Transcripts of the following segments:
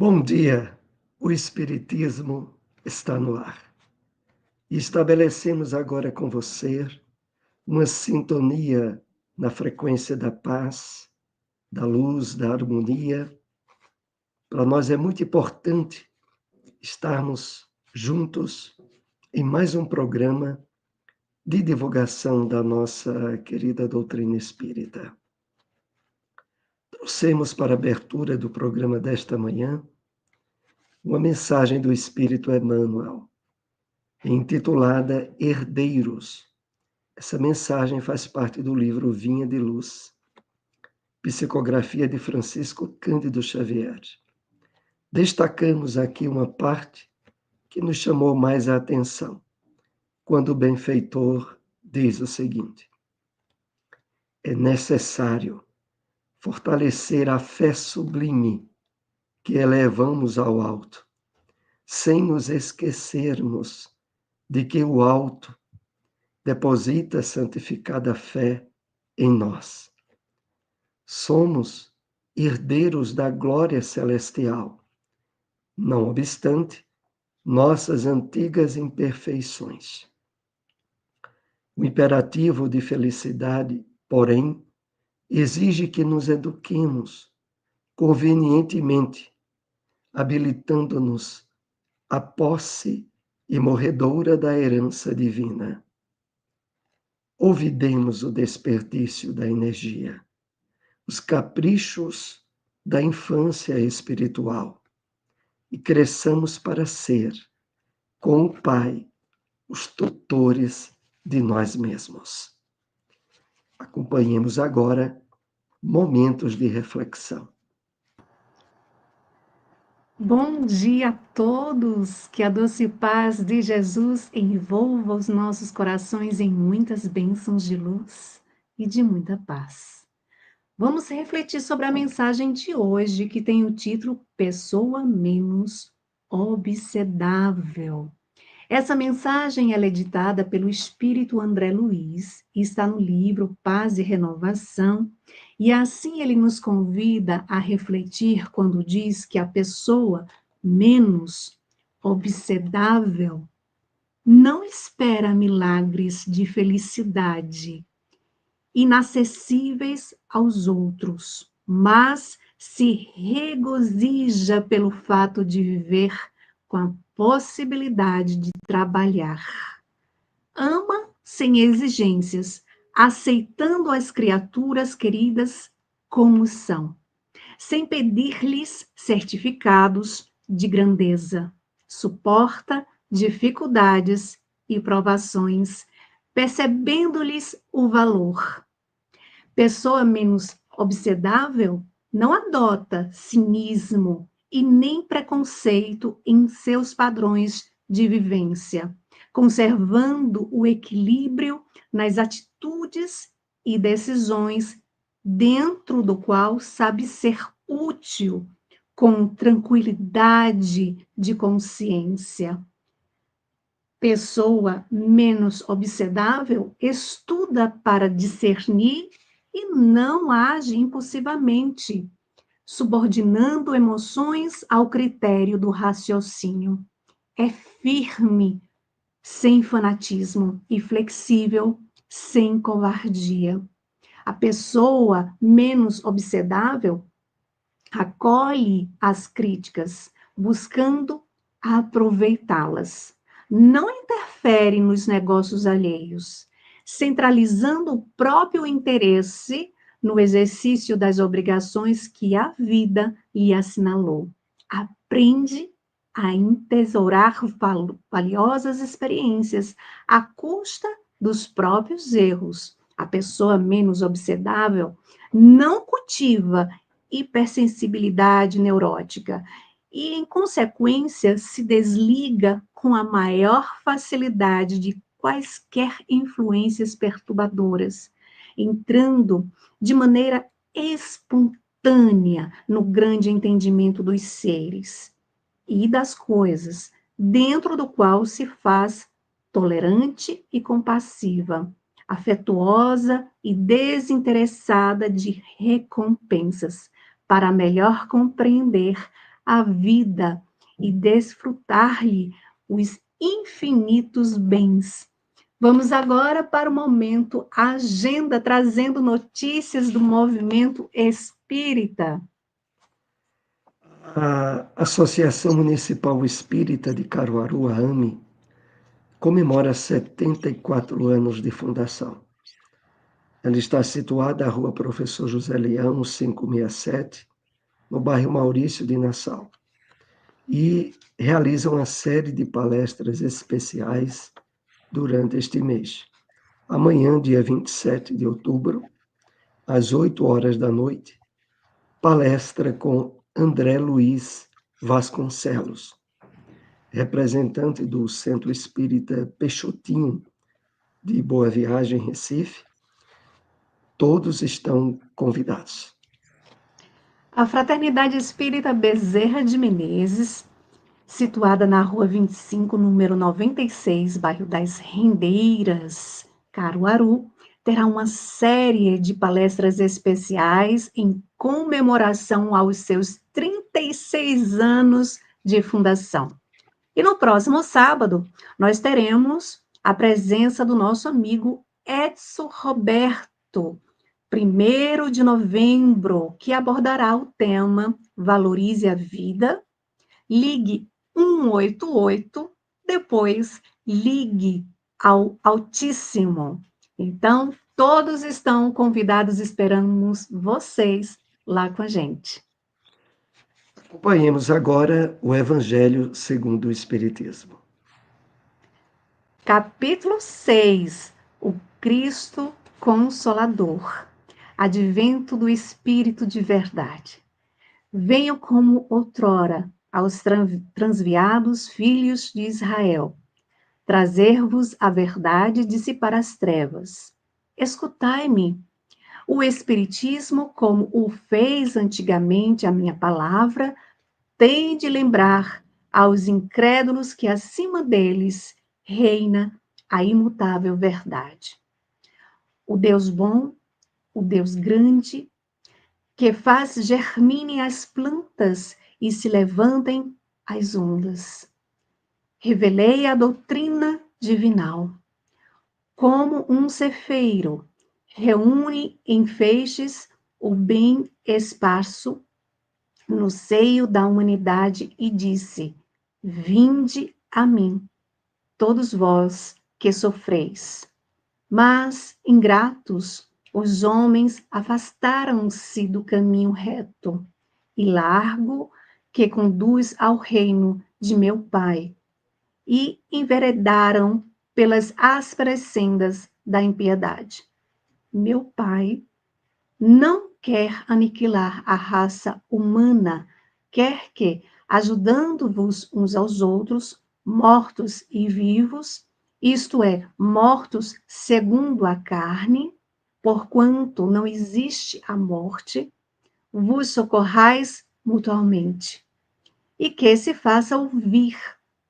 Bom dia, o Espiritismo está no ar. E estabelecemos agora com você uma sintonia na frequência da paz, da luz, da harmonia. Para nós é muito importante estarmos juntos em mais um programa de divulgação da nossa querida doutrina espírita. Trouxemos para a abertura do programa desta manhã uma mensagem do Espírito Emmanuel, intitulada Herdeiros. Essa mensagem faz parte do livro Vinha de Luz, psicografia de Francisco Cândido Xavier. Destacamos aqui uma parte que nos chamou mais a atenção, quando o benfeitor diz o seguinte: é necessário fortalecer a fé sublime que elevamos ao alto, sem nos esquecermos de que o alto deposita a santificada fé em nós. Somos herdeiros da glória celestial, não obstante nossas antigas imperfeições. O imperativo de felicidade, porém, exige que nos eduquemos convenientemente, habilitando-nos à posse imorredoura da herança divina. Ouvidemos o desperdício da energia, os caprichos da infância espiritual e cresçamos para ser, com o Pai, os tutores de nós mesmos. Acompanhemos agora momentos de reflexão. Bom dia a todos! Que a doce paz de Jesus envolva os nossos corações em muitas bênçãos de luz e de muita paz. Vamos refletir sobre a mensagem de hoje, que tem o título Pessoa Menos Obsedável. Essa mensagem ela é ditada pelo Espírito André Luiz e está no livro Paz e Renovação, e assim ele nos convida a refletir quando diz que a pessoa menos obsedável não espera milagres de felicidade inacessíveis aos outros, mas se regozija pelo fato de viver com a possibilidade de trabalhar. Ama sem exigências, aceitando as criaturas queridas como são, sem pedir-lhes certificados de grandeza. Suporta dificuldades e provações, percebendo-lhes o valor. Pessoa menos obsedável não adota cinismo e nem preconceito em seus padrões de vivência, conservando o equilíbrio nas atitudes e decisões, dentro do qual sabe ser útil, com tranquilidade de consciência. Pessoa menos obsedável estuda para discernir e não age impulsivamente, subordinando emoções ao critério do raciocínio. É firme, sem fanatismo, e flexível, sem covardia. A pessoa menos obsedável acolhe as críticas, buscando aproveitá-las. Não interfere nos negócios alheios, centralizando o próprio interesse no exercício das obrigações que a vida lhe assinalou. Aprende a entesourar valiosas experiências à custa dos próprios erros, A pessoa menos obsedável não cultiva hipersensibilidade neurótica e, em consequência, se desliga com a maior facilidade de quaisquer influências perturbadoras, entrando de maneira espontânea no grande entendimento dos seres e das coisas, dentro do qual se faz tolerante e compassiva, afetuosa e desinteressada de recompensas, para melhor compreender a vida e desfrutar-lhe os infinitos bens. Vamos agora para o momento Agenda, trazendo notícias do movimento espírita. A Associação Municipal Espírita de Caruaru, a AME, comemora 74 anos de fundação. Ela está situada na Rua Professor José Leão, 567, no bairro Maurício de Nassau, e realiza uma série de palestras especiais durante este mês. Amanhã, dia 27 de outubro, às 8 horas da noite, palestra com André Luiz Vasconcelos, representante do Centro Espírita Peixotinho de Boa Viagem, Recife. Todos estão convidados. A Fraternidade Espírita Bezerra de Menezes, situada na Rua 25, número 96, bairro das Rendeiras, Caruaru, terá uma série de palestras especiais em comemoração aos seus 36 anos de fundação. E no próximo sábado, nós teremos a presença do nosso amigo Edson Roberto, 1º de novembro, que abordará o tema Valorize a Vida. Ligue 188, depois ligue ao Altíssimo. Então, todos estão convidados, esperamos vocês lá com a gente. Acompanhemos agora o Evangelho segundo o Espiritismo. Capítulo 6, o Cristo Consolador. Advento do Espírito de Verdade. Venham como outrora aos transviados filhos de Israel, trazer-vos a verdade, dissipar as trevas. Escutai-me. O Espiritismo, como o fez antigamente a minha palavra, tem de lembrar aos incrédulos que acima deles reina a imutável verdade. O Deus bom, o Deus grande, que faz germinem as plantas e se levantem as ondas. Revelei a doutrina divinal. Como um cefeiro reúne em feixes o bem esparso no seio da humanidade e disse: Vinde a mim, todos vós que sofreis. Mas, ingratos, os homens afastaram-se do caminho reto e largo que conduz ao reino de meu Pai e enveredaram pelas ásperas sendas da impiedade. Meu Pai não quer aniquilar a raça humana, quer que, ajudando-vos uns aos outros, mortos e vivos, isto é, mortos segundo a carne, porquanto não existe a morte, vos socorrais mutualmente, e que se faça ouvir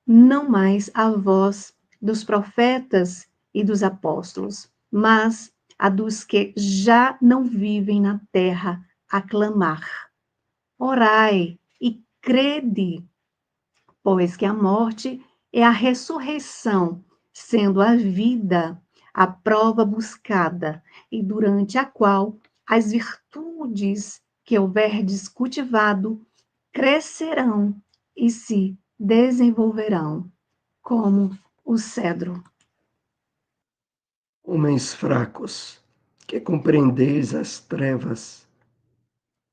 não mais a voz dos profetas e dos apóstolos, mas a dos que já não vivem na terra, a clamar. Orai e crede, pois que a morte é a ressurreição, sendo a vida a prova buscada, e durante a qual as virtudes que houverdes cultivado crescerão e se desenvolverão, como o cedro. Homens fracos, que compreendeis as trevas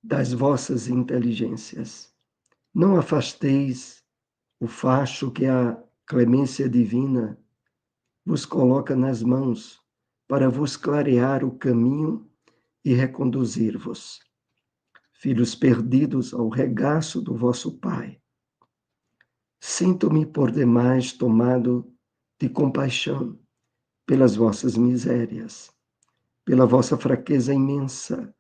das vossas inteligências, não afasteis o facho que a clemência divina vos coloca nas mãos para vos clarear o caminho e reconduzir-vos. Filhos perdidos ao regaço do vosso Pai. Sinto-me por demais tomado de compaixão pelas vossas misérias, pela vossa fraqueza imensa,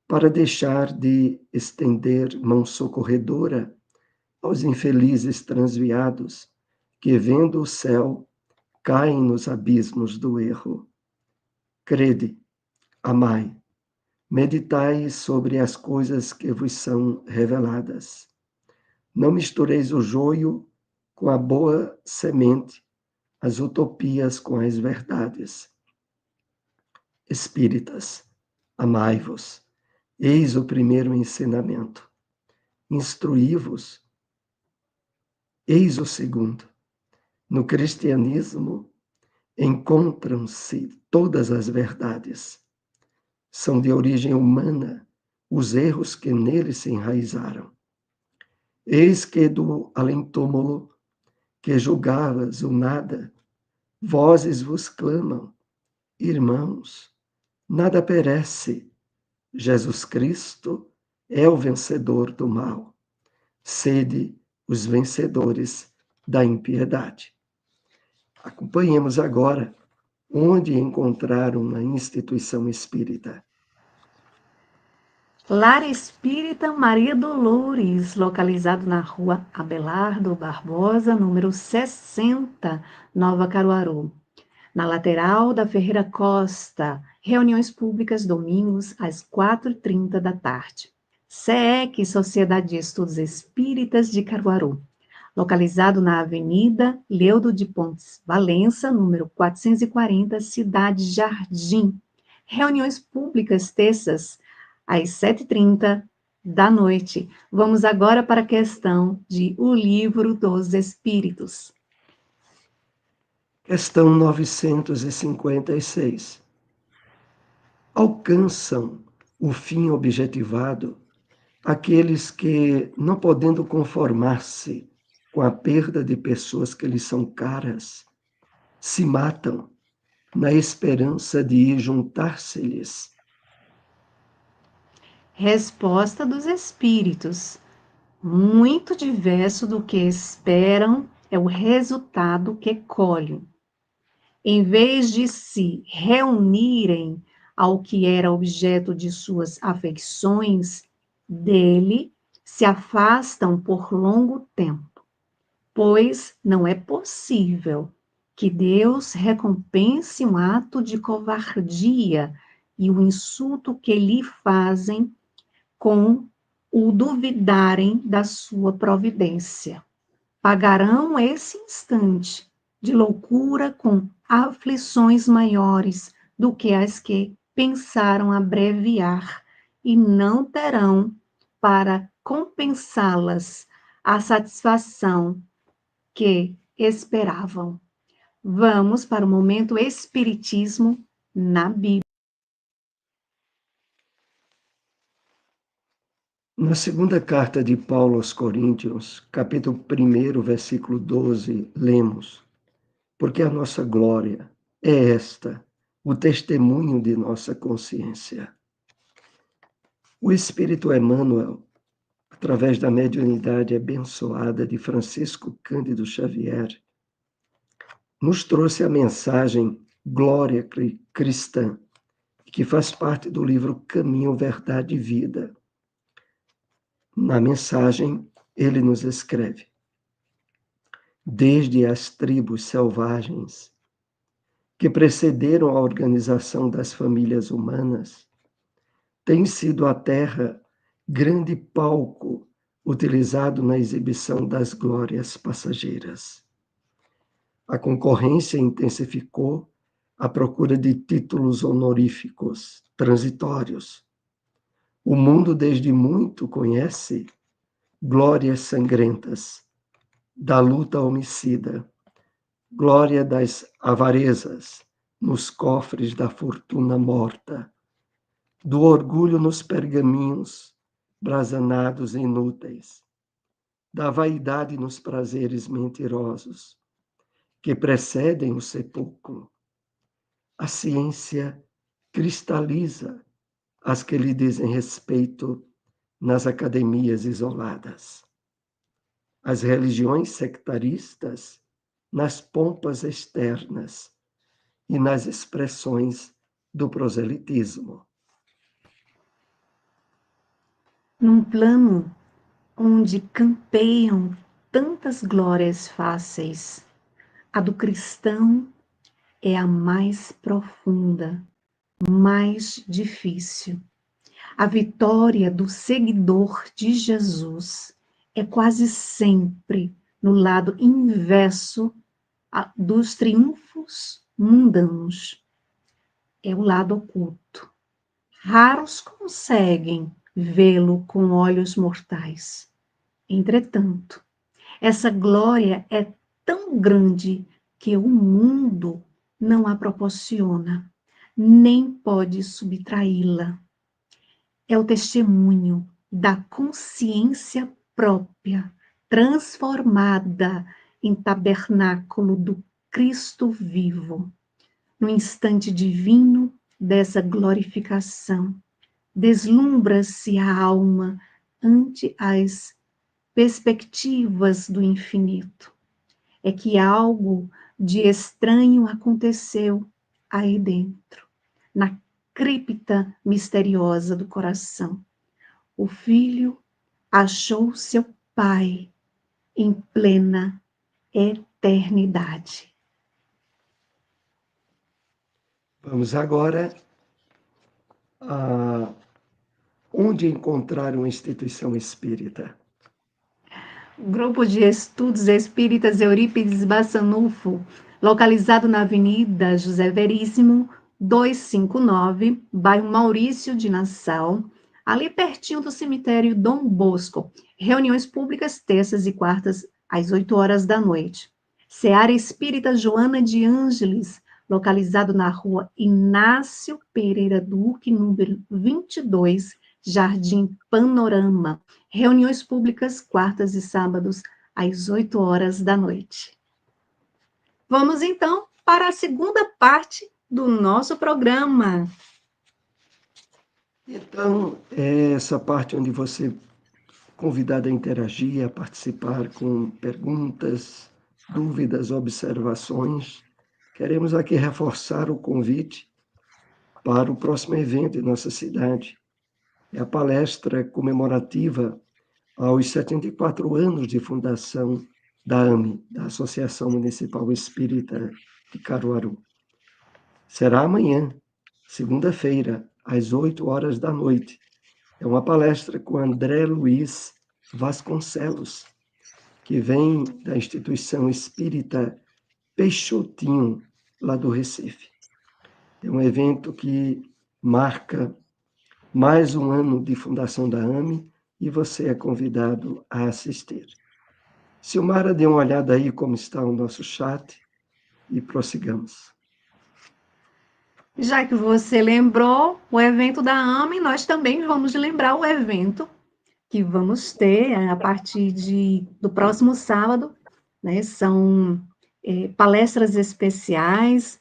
para deixar de estender mão socorredora aos infelizes transviados que, vendo o céu, caem nos abismos do erro. Crede, amai, meditai sobre as coisas que vos são reveladas. Não mistureis o joio com a boa semente, as utopias com as verdades. Espíritas, amai-vos. Eis o primeiro ensinamento. Instruí-vos. Eis o segundo. No cristianismo encontram-se todas as verdades. São de origem humana os erros que nele se enraizaram. Eis que do além-túmulo, que julgavas o nada, vozes vos clamam, irmãos, nada perece. Jesus Cristo é o vencedor do mal. Sede os vencedores da impiedade. Acompanhemos agora onde encontrar uma instituição espírita. Lar Espírita Maria Dolores, localizado na rua Abelardo Barbosa, número 60, Nova Caruaru. Na lateral da Ferreira Costa, reuniões públicas domingos às 4h30 da tarde. SEEC, Sociedade de Estudos Espíritas de Caruaru, localizado na Avenida Leudo de Pontes Valença, número 440, Cidade Jardim. Reuniões públicas terças às 7h30 da noite. Vamos agora para a questão de O Livro dos Espíritos. Questão 956. Alcançam o fim objetivado aqueles que, não podendo conformar-se com a perda de pessoas que lhes são caras, se matam na esperança de ir juntar-se-lhes. Resposta dos Espíritos. Muito diverso do que esperam é o resultado que colhem. Em vez de se reunirem ao que era objeto de suas afeições, dele se afastam por longo tempo, pois não é possível que Deus recompense um ato de covardia e o insulto que lhe fazem com o duvidarem da sua providência. Pagarão esse instante de loucura com aflições maiores do que as que pensaram abreviar e não terão para compensá-las a satisfação que esperavam. Vamos para o momento Espiritismo na Bíblia. Na segunda carta de Paulo aos Coríntios, capítulo 1, versículo 12, lemos: porque a nossa glória é esta, o testemunho de nossa consciência. O Espírito Emmanuel, através da mediunidade abençoada de Francisco Cândido Xavier, nos trouxe a mensagem Glória Cristã, que faz parte do livro Caminho, Verdade e Vida. Na mensagem, ele nos escreve: desde as tribos selvagens que precederam a organização das famílias humanas, tem sido a Terra grande palco utilizado na exibição das glórias passageiras. A concorrência intensificou a procura de títulos honoríficos transitórios. O mundo desde muito conhece glórias sangrentas da luta homicida, glória das avarezas nos cofres da fortuna morta, do orgulho nos pergaminhos brasanados e inúteis, da vaidade nos prazeres mentirosos que precedem o sepulcro, a ciência cristaliza as que lhe dizem respeito nas academias isoladas. As religiões sectaristas nas pompas externas e nas expressões do proselitismo. Num plano onde campeiam tantas glórias fáceis, a do cristão é a mais profunda, mais difícil. A vitória do seguidor de Jesus é quase sempre no lado inverso dos triunfos mundanos. É o lado oculto. Raros conseguem vê-lo com olhos mortais. Entretanto, essa glória é tão grande que o mundo não a proporciona, nem pode subtraí-la. É o testemunho da consciência própria, transformada em tabernáculo do Cristo vivo. No instante divino dessa glorificação, deslumbra-se a alma ante as perspectivas do infinito. É que algo de estranho aconteceu aí dentro, na cripta misteriosa do coração. O filho achou seu pai em plena eternidade. Vamos agora a onde encontrar uma instituição espírita. Grupo de Estudos Espíritas Eurípides Bassanufo, localizado na Avenida José Veríssimo, 259, bairro Maurício de Nassau, ali pertinho do cemitério Dom Bosco. Reuniões públicas terças e quartas, às 8 horas da noite. Seara Espírita Joana de Ângeles, localizado na rua Inácio Pereira Duque, número 22, Jardim Panorama. Reuniões públicas, quartas e sábados, às 8 horas da noite. Vamos, então, para a segunda parte do nosso programa. Então, é essa parte onde você é convidado a interagir, a participar com perguntas, dúvidas, observações. Queremos aqui reforçar o convite para o próximo evento em nossa cidade. É a palestra comemorativa aos 74 anos de fundação da AME, da Associação Municipal Espírita de Caruaru. Será amanhã, segunda-feira, às 8 horas da noite. É uma palestra com André Luiz Vasconcelos, que vem da instituição espírita Peixotinho, lá do Recife. É um evento que marca mais um ano de fundação da AME e você é convidado a assistir. Silmara, dê uma olhada aí como está o nosso chat e prossigamos. Já que você lembrou o evento da AME, nós também vamos lembrar o evento que vamos ter a partir do próximo sábado, né? São palestras especiais.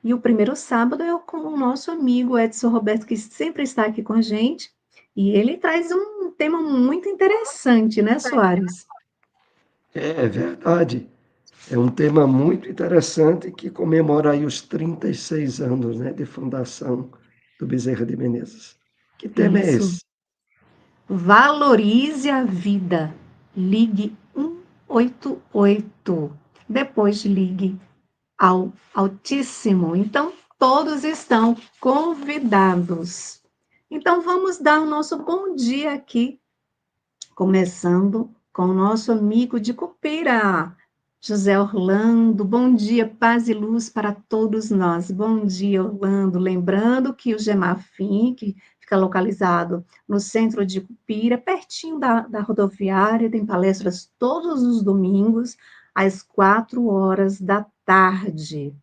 E o primeiro sábado é com o nosso amigo Edson Roberto, que sempre está aqui com a gente, e ele traz um tema muito interessante, né, Soares? É verdade. É um tema muito interessante que comemora aí os 36 anos, né, de fundação do Bezerra de Menezes. Que tema é Isso. esse? Valorize a vida. Ligue 188. Depois ligue ao Altíssimo. Então, todos estão convidados. Então, vamos dar o nosso bom dia aqui, começando com o nosso amigo de Cupira, José Orlando. Bom dia, paz e luz para todos nós. Bom dia, Orlando. Lembrando que o Gemafim, que fica localizado no centro de Cupira, pertinho da rodoviária, tem palestras todos os domingos, às 4 horas da tarde.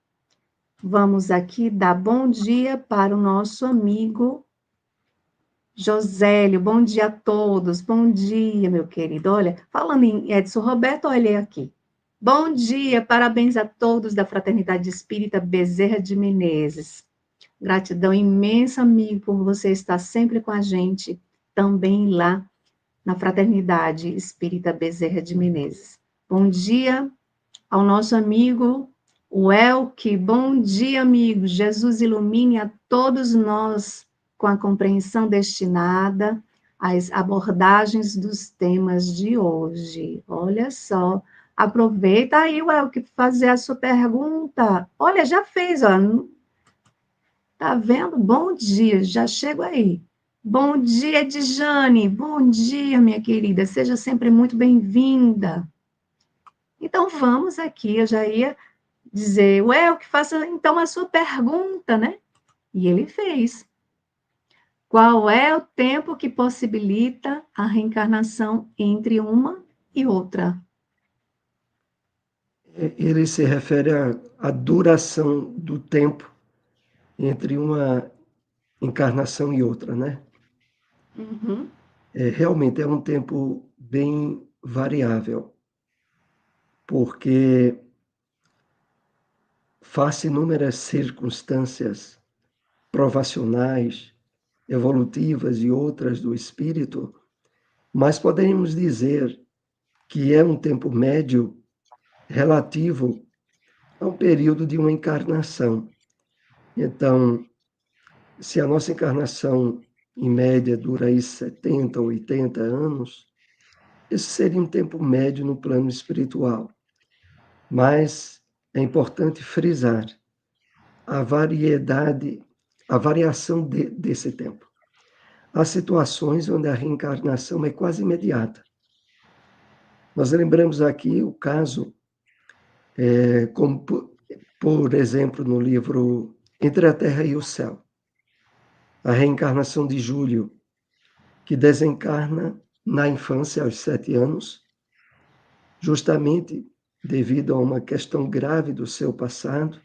Vamos aqui dar bom dia para o nosso amigo Josélio. Bom dia a todos. Bom dia, meu querido. Olha, falando em Edson Roberto, olha aqui. Bom dia, parabéns a todos da Fraternidade Espírita Bezerra de Menezes. Gratidão imensa, amigo, por você estar sempre com a gente, também lá na Fraternidade Espírita Bezerra de Menezes. Bom dia ao nosso amigo Welk. Bom dia, amigo. Jesus ilumine a todos nós com a compreensão destinada às abordagens dos temas de hoje. Olha só. Aproveita aí, Welk, fazer a sua pergunta. Olha, já fez, ó. Tá vendo? Bom dia, já chego aí. Bom dia, Edjane. Bom dia, minha querida. Seja sempre muito bem-vinda. Então, vamos aqui. Eu já ia dizer, ué, o que faça então a sua pergunta, né? E ele fez. Qual é o tempo que possibilita a reencarnação entre uma e outra? Ele se refere à duração do tempo entre uma encarnação e outra, né? Uhum. Realmente é um tempo bem variável, porque face inúmeras circunstâncias provacionais, evolutivas e outras do espírito, mas podemos dizer que é um tempo médio relativo a um período de uma encarnação. Então, se a nossa encarnação, em média, dura aí 70, 80 anos, esse seria um tempo médio no plano espiritual. Mas é importante frisar a variedade, a variação desse tempo. Há situações onde a reencarnação é quase imediata. Nós lembramos aqui o caso, como por exemplo, no livro Entre a Terra e o Céu, a reencarnação de Júlio, que desencarna na infância, aos 7 anos, justamente devido a uma questão grave do seu passado,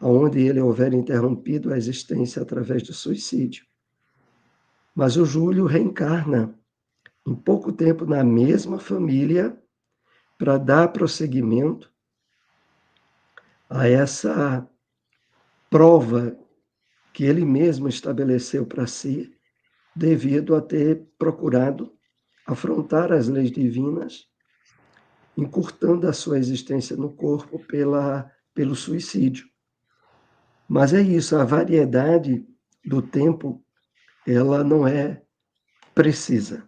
onde ele houver interrompido a existência através do suicídio. Mas o Júlio reencarna em pouco tempo na mesma família para dar prosseguimento a essa prova que ele mesmo estabeleceu para si, devido a ter procurado afrontar as leis divinas, encurtando a sua existência no corpo pelo suicídio. Mas é isso, a variedade do tempo, ela não é precisa.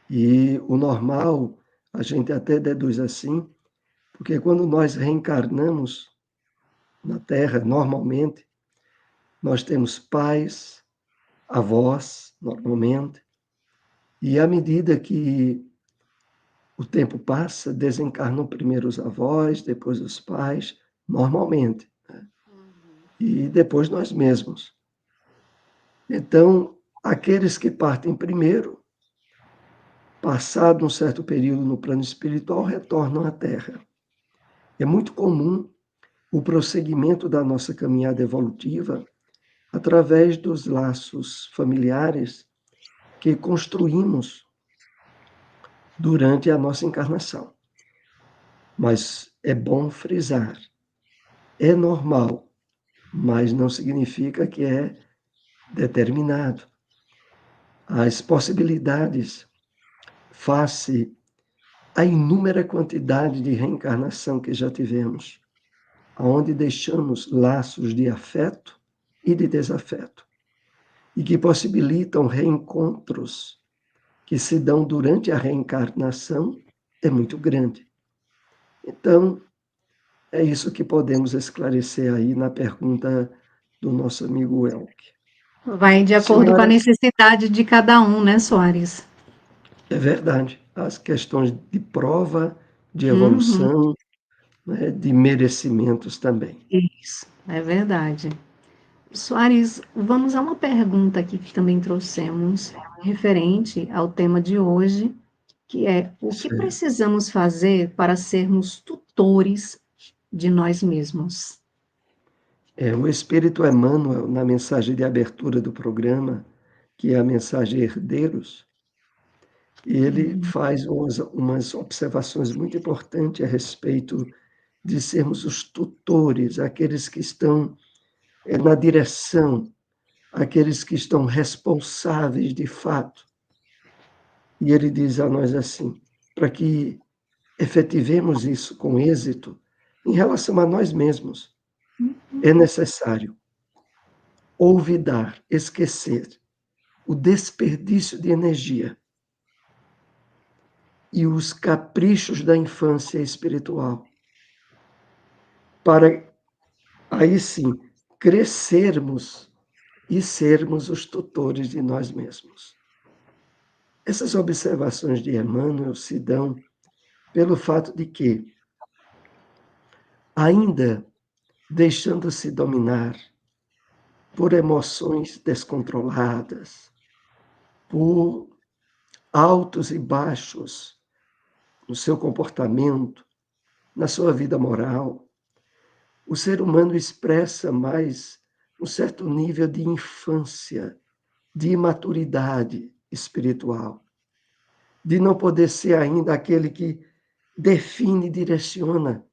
E o normal, a gente até deduz assim, porque quando nós reencarnamos na Terra, normalmente, nós temos pais, avós, normalmente, e à medida que o tempo passa, desencarnam primeiro os avós, depois os pais, normalmente, né? E depois nós mesmos. Então, aqueles que partem primeiro, passado um certo período no plano espiritual, retornam à Terra. É muito comum o prosseguimento da nossa caminhada evolutiva através dos laços familiares que construímos durante a nossa encarnação. Mas é bom frisar, é normal, mas não significa que é determinado. As possibilidades, face à inúmera quantidade de reencarnação que já tivemos, onde deixamos laços de afeto e de desafeto, e que possibilitam reencontros que se dão durante a reencarnação, é muito grande. Então, é isso que podemos esclarecer aí na pergunta do nosso amigo Elke. Vai de acordo com a Senhora, necessidade de cada um, né, Soares? é verdade, as questões de prova, de Uhum, evolução, né, de merecimentos também. isso, é verdade. Soares, vamos a uma pergunta aqui que também trouxemos, referente ao tema de hoje, que é: o que Certo. precisamos fazer para sermos tutores de nós mesmos? O Espírito Emmanuel, na mensagem de abertura do programa, que é a mensagem Herdeiros, E ele faz umas observações muito importantes a respeito de sermos os tutores, aqueles que estão na direção, aqueles que estão responsáveis de fato. E ele diz a nós assim, para que efetivemos isso com êxito, em relação a nós mesmos, é necessário olvidar, esquecer o desperdício de energia e os caprichos da infância espiritual, para aí sim crescermos e sermos os tutores de nós mesmos. Essas observações de Emmanuel se dão pelo fato de que, ainda deixando-se dominar por emoções descontroladas, por altos e baixos no seu comportamento, na sua vida moral, o ser humano expressa mais um certo nível de infância, de imaturidade espiritual, de não poder ser ainda aquele que define e direciona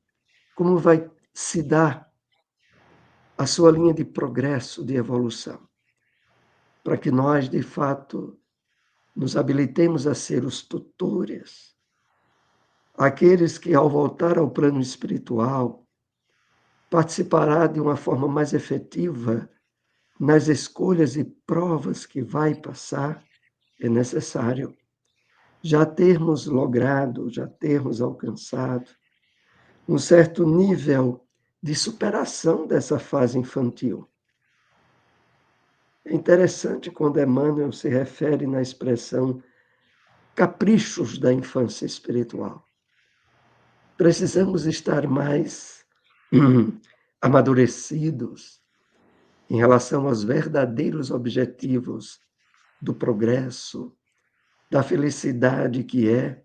como vai se dar a sua linha de progresso, de evolução, para que nós, de fato, nos habilitemos a ser os tutores, aqueles que, ao voltar ao plano espiritual, participará de uma forma mais efetiva nas escolhas e provas que vai passar. É necessário já termos logrado, já termos alcançado um certo nível de superação dessa fase infantil. É interessante quando Emmanuel se refere na expressão caprichos da infância espiritual. Precisamos estar mais amadurecidos em relação aos verdadeiros objetivos do progresso, da felicidade que é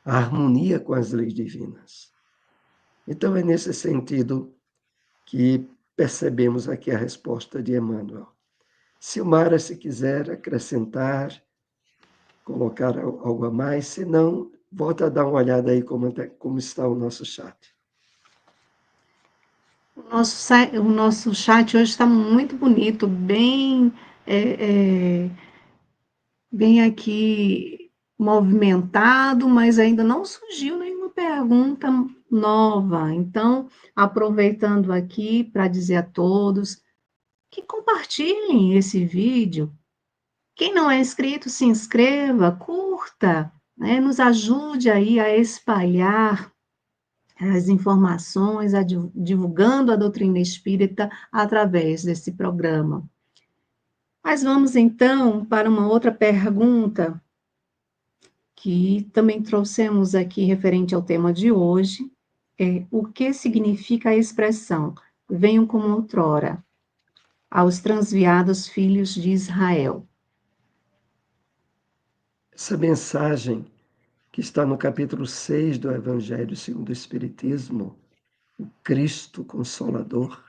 a harmonia com as leis divinas. Então, é nesse sentido que percebemos aqui a resposta de Emmanuel. Silmara, se quiser acrescentar, colocar algo a mais, se não, volta a dar uma olhada aí como está o nosso chat. O nosso chat hoje está muito bonito, bem aqui movimentado, mas ainda não surgiu nenhuma pergunta nova. Então, aproveitando aqui para dizer a todos que compartilhem esse vídeo. Quem não é inscrito, se inscreva, curta, né? Nos ajude aí a espalhar as informações, divulgando a doutrina espírita através desse programa. Mas vamos então para uma outra pergunta que também trouxemos aqui referente ao tema de hoje, o que significa a expressão venham como outrora aos transviados filhos de Israel? Essa mensagem que está no capítulo 6 do Evangelho segundo o Espiritismo, o Cristo Consolador,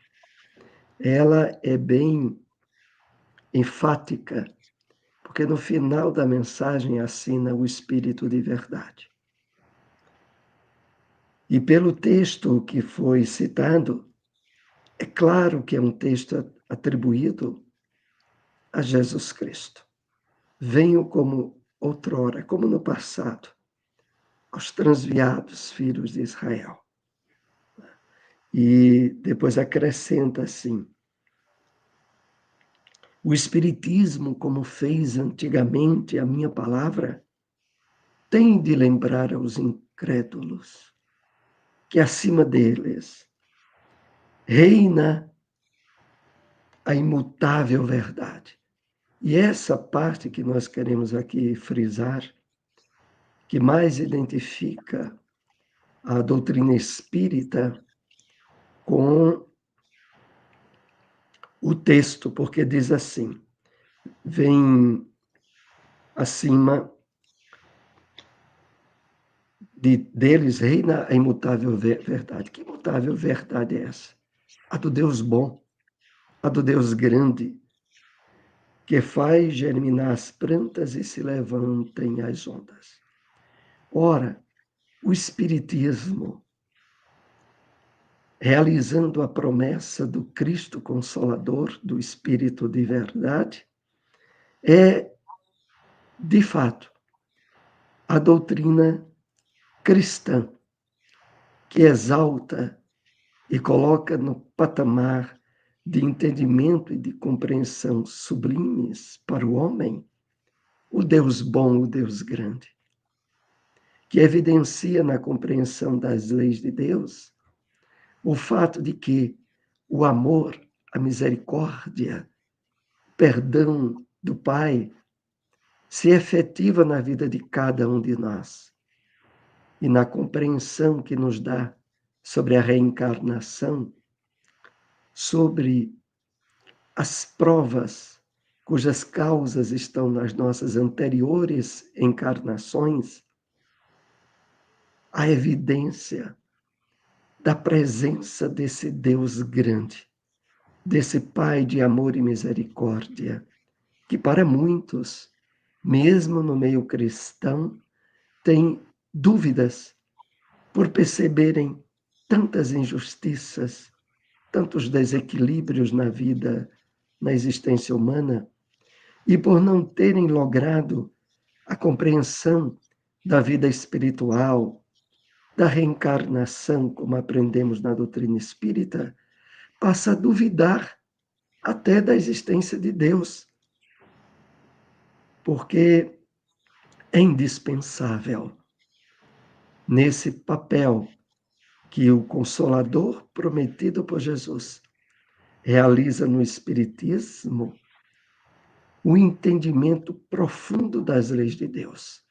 ela é bem enfática, porque no final da mensagem assina o Espírito de Verdade. E pelo texto que foi citado, é claro que é um texto atribuído a Jesus Cristo. Venho como outrora, como no passado, aos transviados filhos de Israel. E depois acrescenta assim: o Espiritismo, como fez antigamente a minha palavra, tem de lembrar aos incrédulos que acima deles reina a imutável verdade. E essa parte que nós queremos aqui frisar, que mais identifica a doutrina espírita com o texto, porque diz assim: vem acima deles reina a imutável verdade. Que imutável verdade é essa? A do Deus bom, a do Deus grande, que faz germinar as plantas e se levantem as ondas. Ora, o Espiritismo, realizando a promessa do Cristo Consolador, do Espírito de verdade, é, de fato, a doutrina cristã que exalta e coloca no patamar de entendimento e de compreensão sublimes para o homem o Deus bom, o Deus grande, que evidencia na compreensão das leis de Deus o fato de que o amor, a misericórdia, o perdão do Pai se efetiva na vida de cada um de nós e na compreensão que nos dá sobre a reencarnação, sobre as provas cujas causas estão nas nossas anteriores encarnações, a evidência da presença desse Deus grande, desse Pai de amor e misericórdia, que para muitos, mesmo no meio cristão, tem dúvidas por perceberem tantas injustiças, tantos desequilíbrios na vida, na existência humana, e por não terem logrado a compreensão da vida espiritual, da reencarnação, como aprendemos na doutrina espírita, passa a duvidar até da existência de Deus, porque é indispensável nesse papel que o Consolador prometido por Jesus realiza no Espiritismo, o entendimento profundo das leis de Deus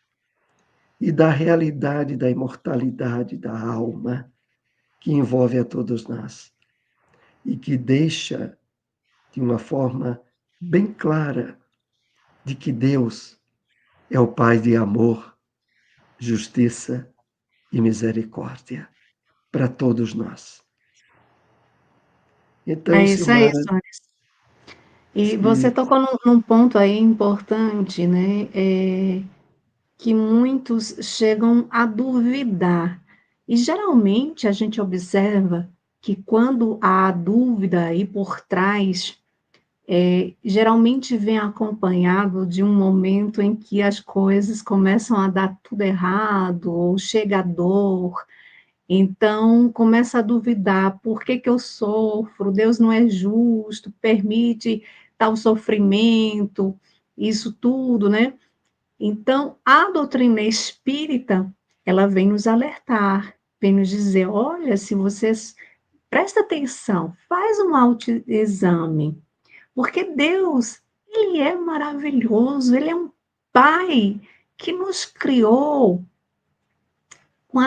e da realidade da imortalidade da alma que envolve a todos nós e que deixa de uma forma bem clara de que Deus é o Pai de amor, justiça e misericórdia para todos nós. Então, É isso aí, Silmara, Sônia. E você se tocou num ponto aí importante, né? Que muitos chegam a duvidar. E geralmente a gente observa que quando há dúvida aí por trás, geralmente vem acompanhado de um momento em que as coisas começam a dar tudo errado, ou chega a dor, então começa a duvidar, por que que eu sofro? Deus não é justo, permite tal sofrimento, isso tudo, né? Então, a doutrina espírita, ela vem nos alertar, vem nos dizer, olha, se vocês presta atenção, faz um autoexame, porque Deus, ele é maravilhoso, ele é um pai que nos criou com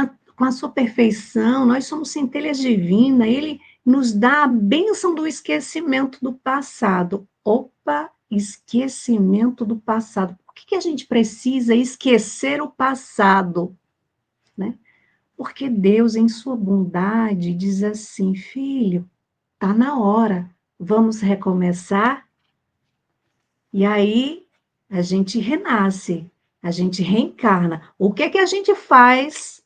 a sua perfeição, nós somos centelhas divinas, ele nos dá a bênção do esquecimento do passado. Opa, esquecimento do passado. Por que a gente precisa esquecer o passado? Né? Porque Deus, em sua bondade, diz assim, filho, tá na hora, vamos recomeçar? E aí a gente renasce, a gente reencarna. O que a gente faz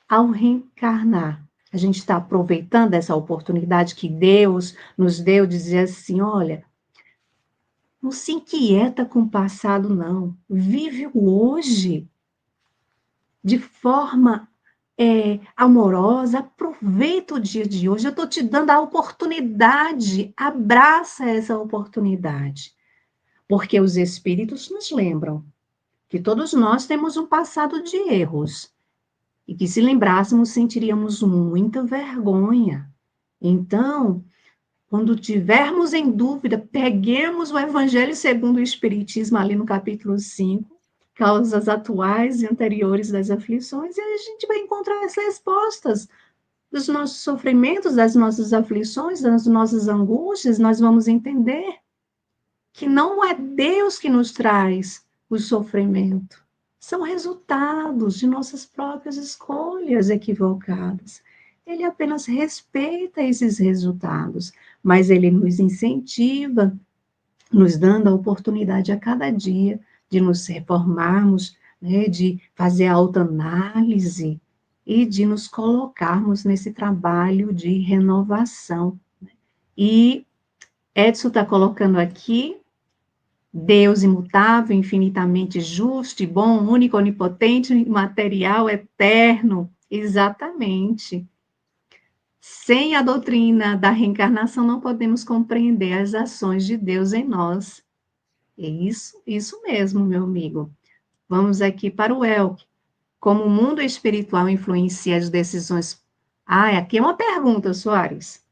ao reencarnar? A gente está aproveitando essa oportunidade que Deus nos deu, de dizer assim, olha, não se inquieta com o passado, não. Vive o hoje de forma amorosa, aproveita o dia de hoje. Eu estou te dando a oportunidade, abraça essa oportunidade. Porque os espíritos nos lembram que todos nós temos um passado de erros e que se lembrássemos sentiríamos muita vergonha. Então, quando tivermos em dúvida, peguemos o Evangelho segundo o Espiritismo, ali no capítulo 5, causas atuais e anteriores das aflições, e a gente vai encontrar as respostas dos nossos sofrimentos, das nossas aflições, das nossas angústias, nós vamos entender que não é Deus que nos traz o sofrimento, são resultados de nossas próprias escolhas equivocadas. Ele apenas respeita esses resultados, mas ele nos incentiva nos dando a oportunidade a cada dia de nos reformarmos, né, de fazer autoanálise e de nos colocarmos nesse trabalho de renovação. E Edson está colocando aqui, Deus imutável, infinitamente justo e bom, único, onipotente, imaterial, eterno. Exatamente. Sem a doutrina da reencarnação, não podemos compreender as ações de Deus em nós. É isso mesmo, meu amigo. Vamos aqui para o Elke. Como o mundo espiritual influencia as decisões. Ah, aqui é uma pergunta, Soares.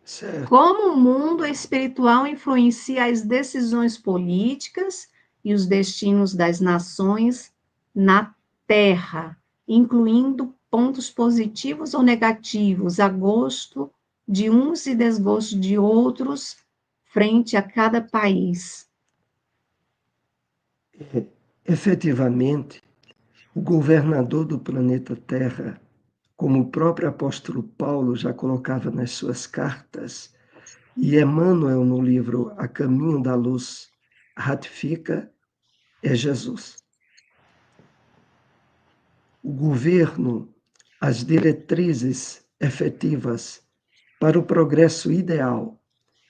Certo. Como o mundo espiritual influencia as decisões políticas e os destinos das nações na Terra, incluindo pontos positivos ou negativos, a gosto de uns e desgosto de outros, frente a cada país? Efetivamente, o governador do planeta Terra, como o próprio apóstolo Paulo já colocava nas suas cartas, e Emmanuel, no livro A Caminho da Luz, ratifica, é Jesus. O governo, as diretrizes efetivas para o progresso ideal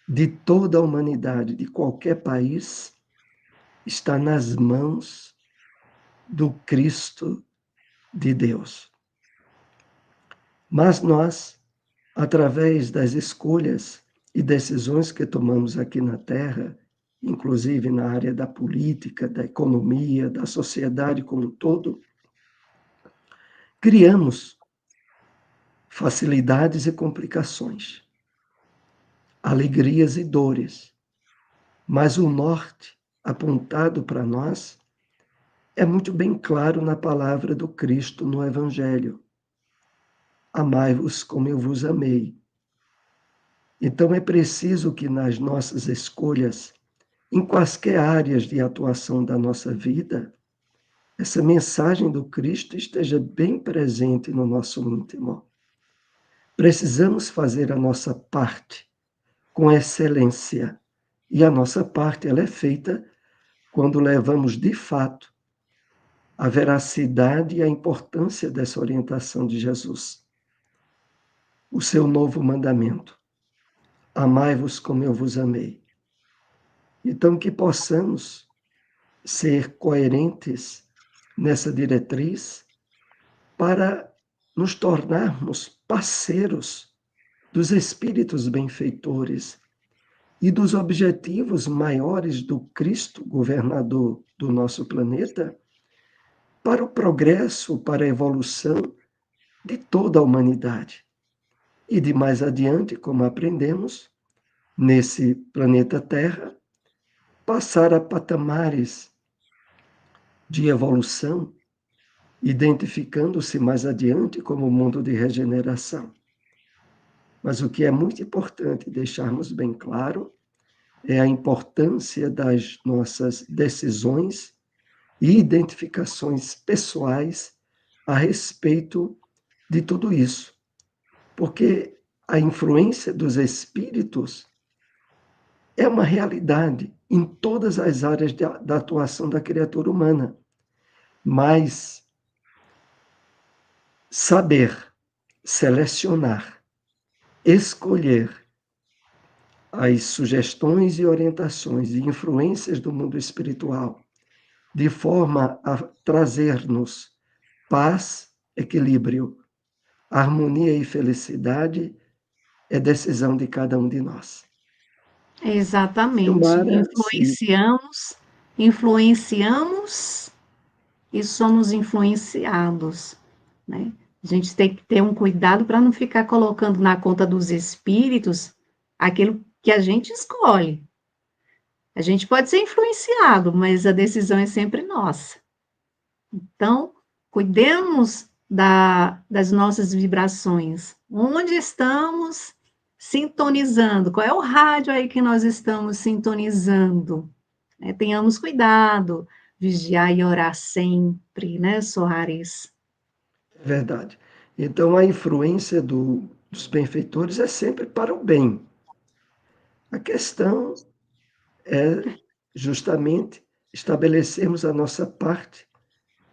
de toda a humanidade, de qualquer país, está nas mãos do Cristo de Deus. Mas nós, através das escolhas e decisões que tomamos aqui na Terra, inclusive na área da política, da economia, da sociedade como um todo, criamos facilidades e complicações, alegrias e dores. Mas o norte apontado para nós é muito bem claro na palavra do Cristo no Evangelho. Amai-vos como eu vos amei. Então é preciso que nas nossas escolhas, em quaisquer áreas de atuação da nossa vida, essa mensagem do Cristo esteja bem presente no nosso íntimo. Precisamos fazer a nossa parte com excelência. E a nossa parte ela é feita quando levamos de fato a veracidade e a importância dessa orientação de Jesus. O seu novo mandamento: amai-vos como eu vos amei. Então, que possamos ser coerentes nessa diretriz para nos tornarmos parceiros dos espíritos benfeitores e dos objetivos maiores do Cristo, governador do nosso planeta, para o progresso, para a evolução de toda a humanidade. E de mais adiante, como aprendemos, nesse planeta Terra, passar a patamares de evolução, identificando-se mais adiante como o mundo de regeneração. Mas o que é muito importante deixarmos bem claro é a importância das nossas decisões e identificações pessoais a respeito de tudo isso. Porque a influência dos espíritos é uma realidade em todas as áreas da atuação da criatura humana. Mas saber selecionar, escolher as sugestões e orientações e influências do mundo espiritual de forma a trazer-nos paz, equilíbrio, harmonia e felicidade é decisão de cada um de nós. Exatamente. Silmara, se Influenciamos e somos influenciados, né? A gente tem que ter um cuidado para não ficar colocando na conta dos espíritos aquilo que a gente escolhe. A gente pode ser influenciado, mas a decisão é sempre nossa. Então, cuidemos das nossas vibrações. Onde estamos sintonizando? Qual é o rádio aí que nós estamos sintonizando? Tenhamos cuidado, vigiar e orar sempre, né, Soares? é verdade. Então, a influência dos benfeitores é sempre para o bem. A questão é justamente estabelecermos a nossa parte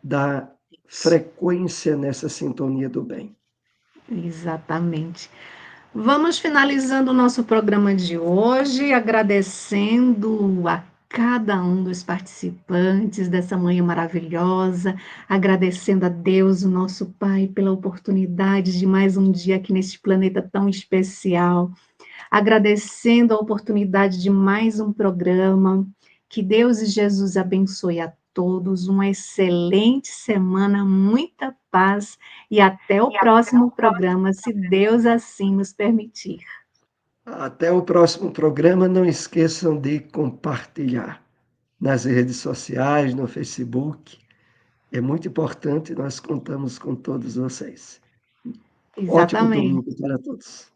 da frequência nessa sintonia do bem. Exatamente. Vamos finalizando o nosso programa de hoje, agradecendo a cada um dos participantes dessa manhã maravilhosa, agradecendo a Deus, o nosso Pai, pela oportunidade de mais um dia aqui neste planeta tão especial, agradecendo a oportunidade de mais um programa. Que Deus e Jesus abençoe a todos, uma excelente semana, muita paz e até o próximo programa, se Deus assim nos permitir. Até o próximo programa. Não esqueçam de compartilhar nas redes sociais, no Facebook. É muito importante, nós contamos com todos vocês. Ótimo Exatamente. domingo para todos.